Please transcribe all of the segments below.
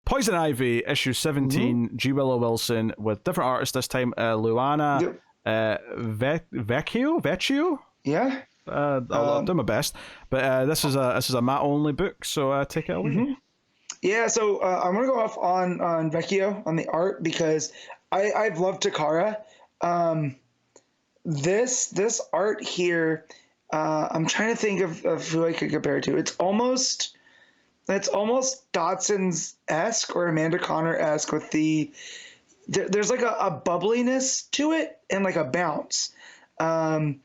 Poison Ivy, issue 17, G. Willow Wilson, with different artists this time. Luana Yep. Vecchio? Yeah. I'll do my best. But this is a Matt only book, so take it away. Yeah, so I'm gonna go off on Vecchio on the art because I've loved Takara. This art here, I'm trying to think of who I could compare it to. It's almost Dotson's esque or Amanda Connor esque with there's like a bubbliness to it and like a bounce. And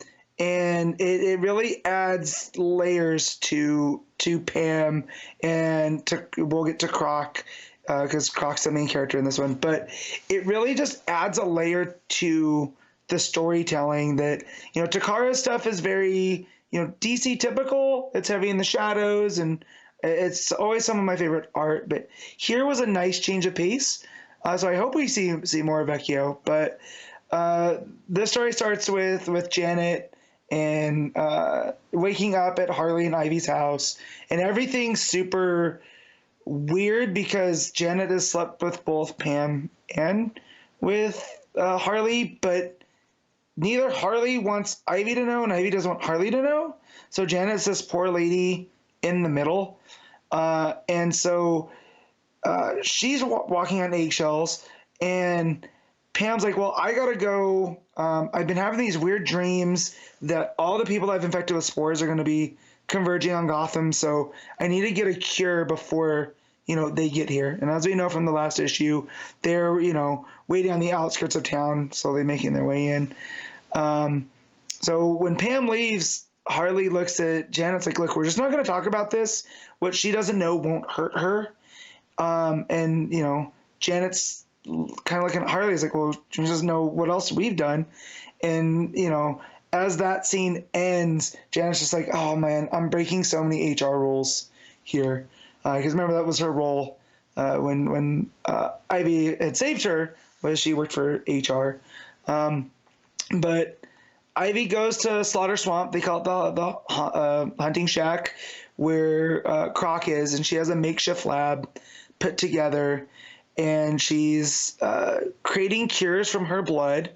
it really adds layers to Pam and we'll get to Croc because Croc's the main character in this one, but it really just adds a layer to the storytelling that, Takara's stuff is very, DC typical. It's heavy in the shadows and it's always some of my favorite art, but here was a nice change of pace. So I hope we see more of Vecchio, but this story starts with Janet and waking up at Harley and Ivy's house, and everything's super weird because Janet has slept with both Pam and with Harley, but neither Harley wants Ivy to know and Ivy doesn't want Harley to know. So Janet's this poor lady in the middle, and so she's walking on eggshells, and Pam's like, well, I gotta go. I've been having these weird dreams that all the people I've infected with spores are going to be converging on Gotham, so I need to get a cure before, they get here. And as we know from the last issue, they're, waiting on the outskirts of town, slowly making their way in. So when Pam leaves, Harley looks at Janet's like, look, we're just not going to talk about this. What she doesn't know won't hurt her. And, Janet's kind of looking at Harley is like, well, she doesn't know what else we've done. And, as that scene ends, Janet's just like, oh man, I'm breaking so many HR rules here. Because remember, that was her role when Ivy had saved her, was she worked for HR. But Ivy goes to Slaughter Swamp. They call it the hunting shack where Croc is, and she has a makeshift lab put together, and she's creating cures from her blood.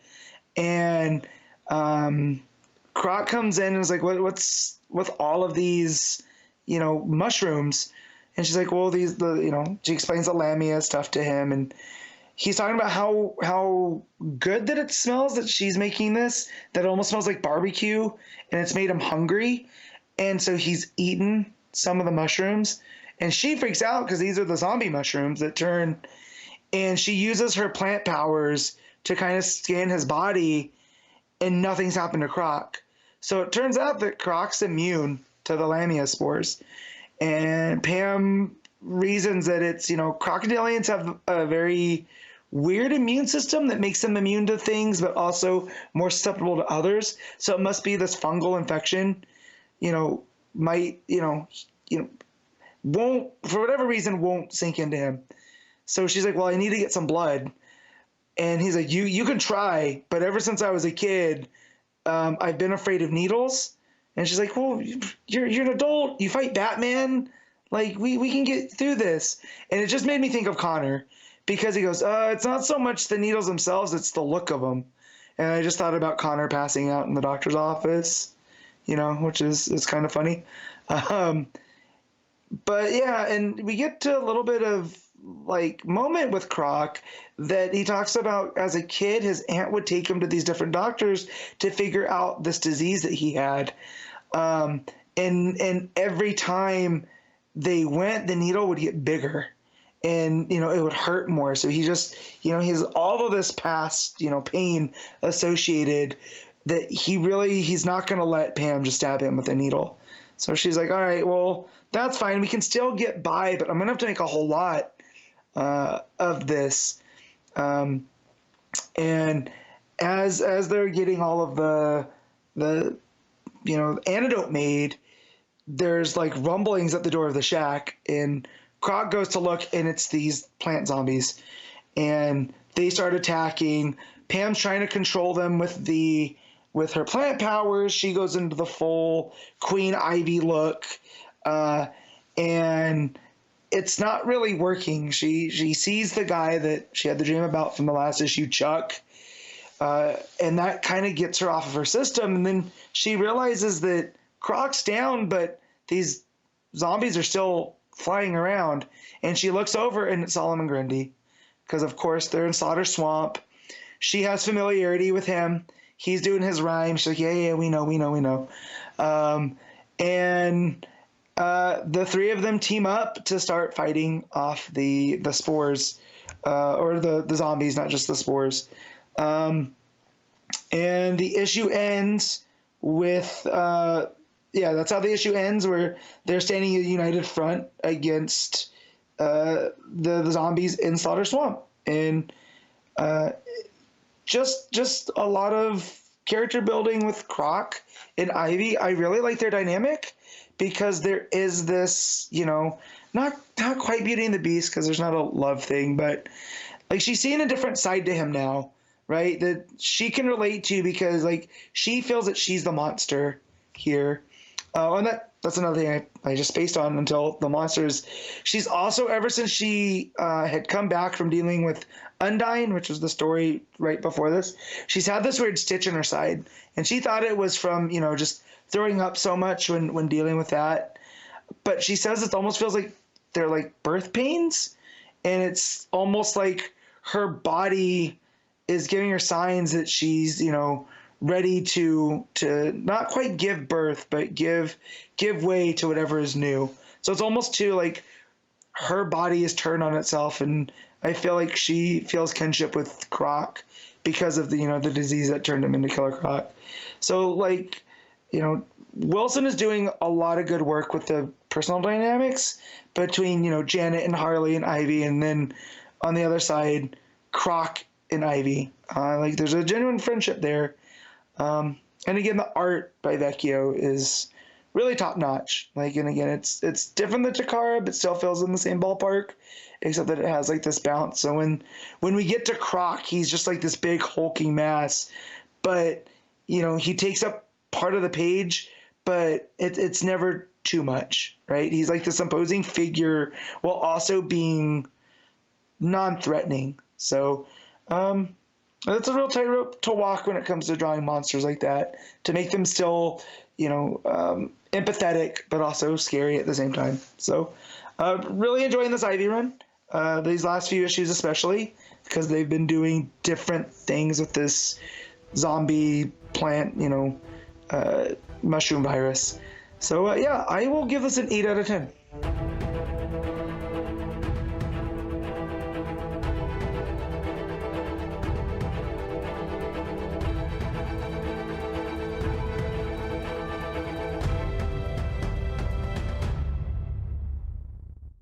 And Croc comes in and is like, what's with all of these, mushrooms? And she's like, well, she explains the Lamia stuff to him, and he's talking about how good that it smells that she's making this, that it almost smells like barbecue, and it's made him hungry. And so he's eaten some of the mushrooms, and she freaks out because these are the zombie mushrooms that turn, and she uses her plant powers to kind of scan his body, and nothing's happened to Croc. So it turns out that Croc's immune to the Lamia spores. And Pam reasons that it's, crocodilians have a very weird immune system that makes them immune to things, but also more susceptible to others. So it must be this fungal infection, might, won't, for whatever reason, won't sink into him. So she's like, well, I need to get some blood. And he's like, you can try, but ever since I was a kid, I've been afraid of needles. And she's like, well, you're an adult. You fight Batman. Like, we can get through this. And it just made me think of Connor because he goes, it's not so much the needles themselves, it's the look of them. And I just thought about Connor passing out in the doctor's office, which is kind of funny. But yeah, and we get to a little bit of moment with Croc that he talks about as a kid, his aunt would take him to these different doctors to figure out this disease that he had. And every time they went, the needle would get bigger and, it would hurt more. So he just, he has all of this past, pain associated that he's not going to let Pam just stab him with a needle. So she's like, all right, well, that's fine. We can still get by, but I'm going to have to make a whole lot of this. And as they're getting all of the antidote made, there's rumblings at the door of the shack, and Croc goes to look, and it's these plant zombies, and they start attacking. Pam's trying to control them with her plant powers. She goes into the full Queen Ivy look, and it's not really working. She sees the guy that she had the dream about from the last issue, Chuck, and that kind of gets her off of her system. And then she realizes that Croc's down, but these zombies are still flying around. And she looks over, and it's Solomon Grundy, because of course they're in Slaughter Swamp. She has familiarity with him. He's doing his rhyme. She's like, yeah, we know. And the three of them team up to start fighting off the spores, or the zombies, not just the spores. And the issue ends with, that's how the issue ends, where they're standing a united front against the zombies in Slaughter Swamp. And just a lot of character building with Croc and Ivy. I really like their dynamic, because there is this, not quite Beauty and the Beast, because there's not a love thing, but like she's seeing a different side to him now, right? That she can relate to, because like she feels that she's the monster here. And that's another thing I just spaced on until the monsters. She's also, ever since she had come back from dealing with Undyne, which was the story right before this, she's had this weird stitch in her side, and she thought it was from, just throwing up so much when dealing with that. But she says it almost feels like they're like birth pains, and it's almost like her body is giving her signs that she's, ready to not quite give birth, but give way to whatever is new. So it's almost too like her body is turned on itself, and I feel like she feels kinship with Croc because of the the disease that turned him into Killer Croc. So like, Wilson is doing a lot of good work with the personal dynamics between Janet and Harley and Ivy, and then on the other side, Croc and Ivy. Like there's a genuine friendship there. And again, the art by Vecchio is really top notch. Like, and again, it's different than Takara, but still feels in the same ballpark, except that it has like this bounce. So when we get to Croc, he's just like this big hulking mass, but he takes up part of the page, but it's never too much, right? He's like this imposing figure while also being non-threatening. So, it's a real tightrope to walk when it comes to drawing monsters like that, to make them still, empathetic, but also scary at the same time. So, really enjoying this Ivy run, these last few issues especially, because they've been doing different things with this zombie plant, mushroom virus. So, I will give this an 8 out of 10.